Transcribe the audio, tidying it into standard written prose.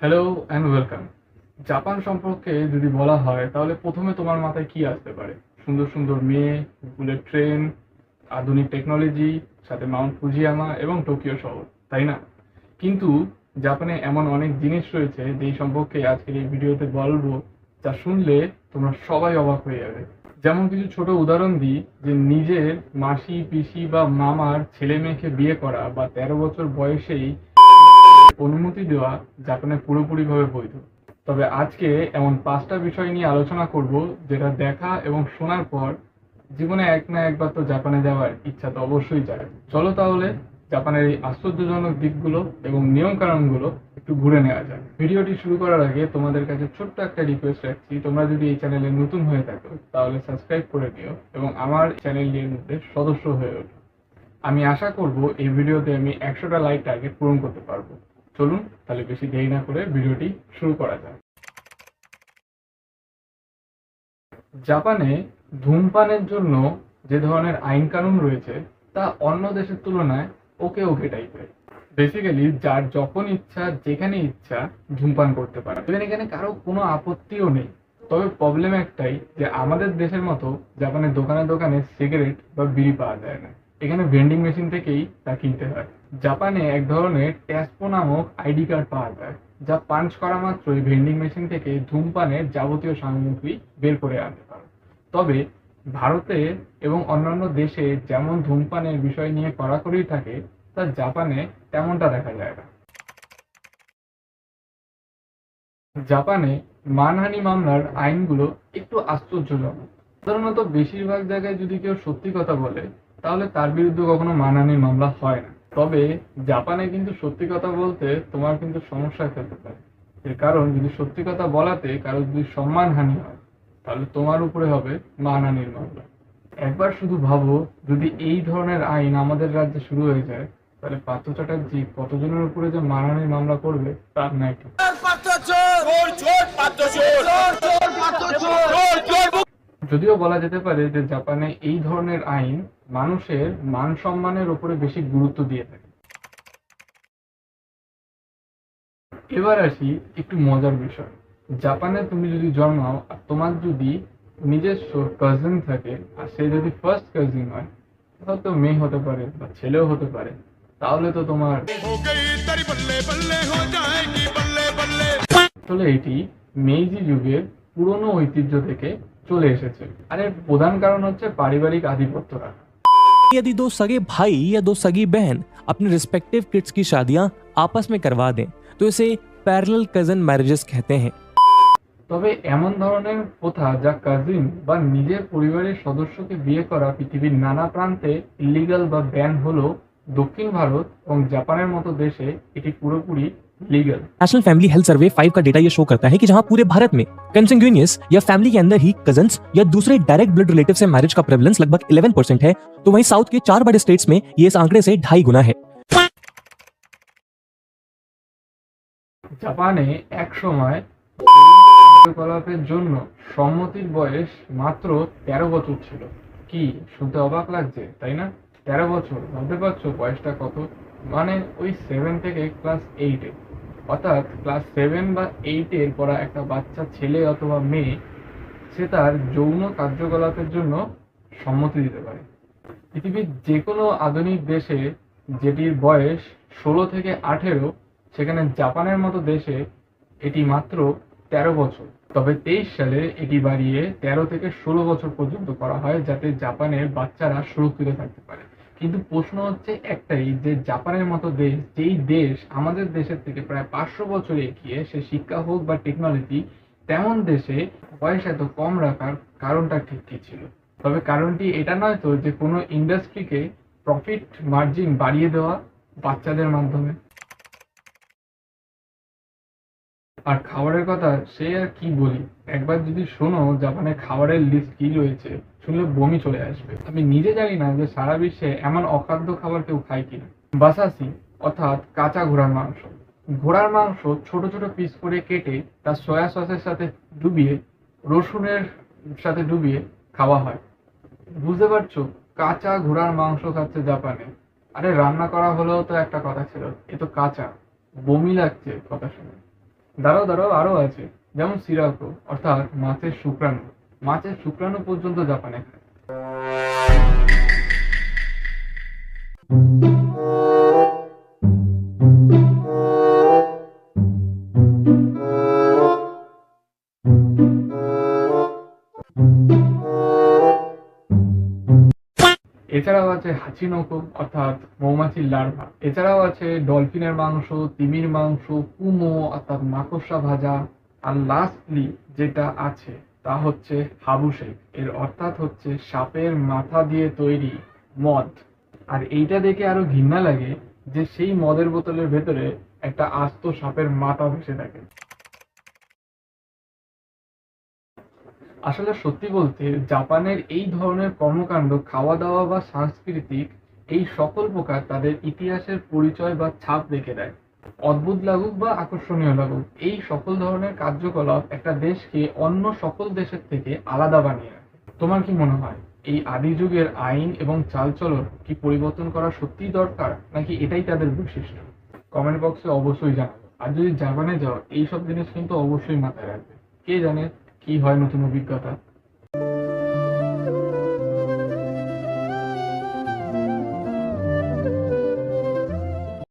Hello and welcome. Japan সম্পর্কে যদি বলা হয় তাহলে প্রথমে তোমার মাথায় কি আসতে পারে? সুন্দর সুন্দর মেয়ে, বুলেট ট্রেন, আধুনিক টেকনোলজি, সাথে মাউন্ট ফুজিয়ামা এবং টোকিও শহর, তাই না? কিন্তু জাপানে এমন অনেক জিনিস রয়েছে যেই সম্পর্কে আজকের এই ভিডিওতে বলবো, যা শুনলে তোমরা সবাই অবাক হয়ে যাবে। যেমন কিছু ছোট উদাহরণ দিই, যে নিজের মাসি, পিসি বা মামার ছেলে মেয়েকে বিয়ে করা বা 13 বছর বয়সেই অনুমতি দেওয়া জাপানে পুরোপুরিভাবে বৈধ। তবে আজকে এমন 5টা বিষয় নিয়ে আলোচনা করব, যেটা দেখা এবং শোনার পর জীবনে এক না একবার তো জাপানে যাওয়ার ইচ্ছা তো অবশ্যই জাগে। চলো তাহলে জাপানের এই আশ্চর্যজনক দিকগুলো এবং নিয়ম কানুনগুলো একটু ঘুরে নেওয়া যাক। ভিডিওটি শুরু করার আগে তোমাদের কাছে ছোট্ট একটা রিকোয়েস্ট রাখছি, তোমরা যদি এই চ্যানেলে নতুন হয়ে থাকো তাহলে সাবস্ক্রাইব করে নিও এবং আমার চ্যানেলের মধ্যে সদস্য হয়ে ওঠো। আমি আশা করব এই ভিডিওতে আমি 100টা লাইক টার্গেট পূরণ করতে পারবো। চলুন তাহলে বেশি দেরি না করে ভিডিওটি শুরু করা যাক। জাপানে ধূমপানের জন্য যে ধরনের আইন কানুন রয়েছে তা অন্য দেশের তুলনায় ওকে ওকে টাইপের। বেসিক্যালি যার যখন ইচ্ছা যেখানে ইচ্ছা ধূমপান করতে পারে, এখানে কারো কোনো আপত্তিও নেই। তবে প্রবলেম একটাই, যে আমাদের দেশের মতো জাপানের দোকানে দোকানে সিগারেট বা বিড়ি পাওয়া যায় না। এখানে ভেন্ডিং মেশিন থেকেই তা কিনতে হয়। জাপানে এক ধরনের ট্যাসপো নামক আইডি কার্ড পাওয়া যায়, যা পাঞ্চ করা মাত্রই ভেন্ডিং মেশিন থেকে ধূমপানের যাবতীয় সামগ্রী বের করে আনতে পারে। তবে ভারতে এবং অন্যান্য দেশে যেমন ধূমপানের বিষয় নিয়ে কড়াকড়ি থাকে, তা জাপানে তেমনটা দেখা যায় না। জাপানে মানহানি মামলার আইনগুলো একটু আশ্চর্যজনক। সাধারণত বেশিরভাগ জায়গায় যদি কেউ সত্যি কথা বলে তাহলে তার বিরুদ্ধে কখনো মানহানির মামলা হয় না। তবে জাপানে কিন্তু সত্যি কথা বলতে তোমার কিন্তু সমস্যা ফেলতে পারে। এর কারণ, যদি সত্যি কথা বলাতে কারো যদি সম্মানহানি হয় তাহলে তোমার উপরে হবে মানহানির মামলা। একবার শুধু ভাবো, যদি এই ধরনের আইন আমাদের রাজ্যে শুরু হয়ে যায় তাহলে পার্থ চ্যাটার্জি কতজনের উপরে যে মানহানির মামলা করবে তার নাই ঠিক। যদিও বলা যেতে পারে যে জাপানে এই ধরনের আইন মানুষের মান সম্মানের উপরে বেশি গুরুত্ব দিয়ে থাকে। এবার আসি একটু মজার বিষয়। জাপানে তুমি যদি জন্মাও আর তোমার যদি নিজস্ব কাজিন থাকে, আর সে যদি ফার্স্ট কাজিন হয়, হয়তো মেয়ে হতে পারে বা ছেলেও হতে পারে, তাহলে তো তোমার আসলে এটি মেইজি যুগের পুরনো ঐতিহ্য থেকে চলে এসেছে। আর এর প্রধান কারণ হচ্ছে পারিবারিক আধিপত্য রাখা। यदि दो सगे भाई या दो सगी बहन अपने रिस्पेक्टिव किड्स की शादियां आपस में करवा दें तो इसे पैरेलल कजन मैरिजेस कहते हैं। তবে এমন ধরনের প্রথা যা কাজিন বা নিজের পরিবারের সদস্যকে বিয়ে করা পৃথিবীর নানা প্রান্তে ইলিগাল বা ব্যান হলেও দক্ষিণ ভারত এবং জাপানের মতো দেশে এটি পুরোপুরি legal. National family health survey 5 का डेटा ये शो करता है कि जहां पूरे भारत में कंsanguineous या फैमिली के अंदर ही कजन्स या दूसरे डायरेक्ट ब्लड रिलेटिव से मैरिज का प्रेवलेंस लगभग 11% है, तो वहीं साउथ के 4 बड़े स्टेट्स में ये इस आंकड़े से 2.5 गुना है। জাপানে এক সময় কার্যকলাপের জন্য সম্মতির বয়স মাত্র 13 বছর ছিল। কি শুনতে অবাক লাগছে, তাই না? 13 বছর, ভাবতে পারছো বয়সটা কত? মানে ওই 7 থেকে ক্লাস 8-এ, অর্থাৎ ক্লাস 7 বা 8-এর পড়া একটা বাচ্চা ছেলে অথবা মেয়ে, সে তার যৌন কার্যকলাপের জন্য সম্মতি দিতে পারে। পৃথিবীর যে কোনো আধুনিক দেশে যেটির বয়স 16 থেকে 18, সেখানে জাপানের মতো দেশে এটি মাত্র 13 বছর। তবে 23 সালে এটি বাড়িয়ে 13 থেকে 16 বছর পর্যন্ত করা হয়, যাতে জাপানের বাচ্চারা সুরক্ষিত থাকতে পারে। কিন্তু প্রশ্ন হচ্ছে একটাই, যে জাপানের মতো দেশ, যেই দেশ আমাদের দেশের থেকে প্রায় 500 বছর এগিয়ে, সে শিক্ষা হোক বা টেকনোলজি, তেমন দেশে বয়স এত কম রাখার কারণটা ঠিক কি ছিল? তবে কারণটি এটা নয় তো যে কোনো ইন্ডাস্ট্রিকে প্রফিট মার্জিন বাড়িয়ে দেওয়া বাচ্চাদের মাধ্যমে। আর খাবারের কথা সে আর কি বলি, একবার যদি শোনো জাপানের খাবারের লিস্ট কি রয়েছে, শুনলে বমি চলে আসবে। আমি নিজে জানি না যে সারা বিশ্বে এমন অখাদ্য খাবার কেউ খায় কিনা। বাসাসি অর্থাৎ কাঁচা ঘোড়ার মাংস। ঘোড়ার মাংস ছোট ছোট পিস করে কেটে তার সয়া সসের সাথে ডুবিয়ে, রসুনের সাথে ডুবিয়ে খাওয়া হয়। বুঝতে পারছো, কাঁচা ঘোড়ার মাংস খাচ্ছে জাপানে। আরে রান্না করা হলেও তো একটা কথা ছিল, এ তো কাঁচা। বমি লাগছে কথা শুনে। দাঁড়াও দাঁড়াও, আরো আছে, যেমন সিরাকো অর্থাৎ মাছের শুক্রাণু। মাছের শুক্রাণু পর্যন্ত জাপানে খায়। এছাড়াও আছে হাচিনোকো অর্থাৎ মৌমাছির লার্ভা। এছাড়াও আছে ডলফিনের মাংস, তিমির মাংস, কুমো অর্থাৎ মাকড়সা ভাজা। আর লাস্টলি যেটা আছে তা হচ্ছে হাবুশেক, এর অর্থাৎ হচ্ছে সাপের মাথা দিয়ে তৈরি মদ। আর এইটা দেখে আরো ঘৃণা লাগে যে সেই মদের বোতলের ভেতরে একটা আস্ত সাপের মাথা ভেসে থাকে। আসলে সত্যি বলতে জাপানের এই ধরনের কর্মকাণ্ড, খাওয়া দাওয়া বা সাংস্কৃতিক এই সকল প্রকার তাদের ইতিহাসের পরিচয় বা ছাপ রেখে দেয়। অদ্ভুত লাগুক বা আকর্ষণীয় লাগুক, এই সকল ধরনের কার্যকলাপ একটা দেশকে অন্য সকল দেশের থেকে আলাদা বানিয়ে রাখে। তোমার কি মনে হয় এই আদি যুগের আইন এবং চালচলন কি পরিবর্তন করা সত্যিই দরকার, নাকি এটাই তাদের বৈশিষ্ট্য? কমেন্ট বক্সে অবশ্যই জানাবে। আর যদি জাপানে যাও, এইসব জিনিস কিন্তু অবশ্যই মাথায় রাখবে। কে জানে কি হয় নতুন অভিজ্ঞতা।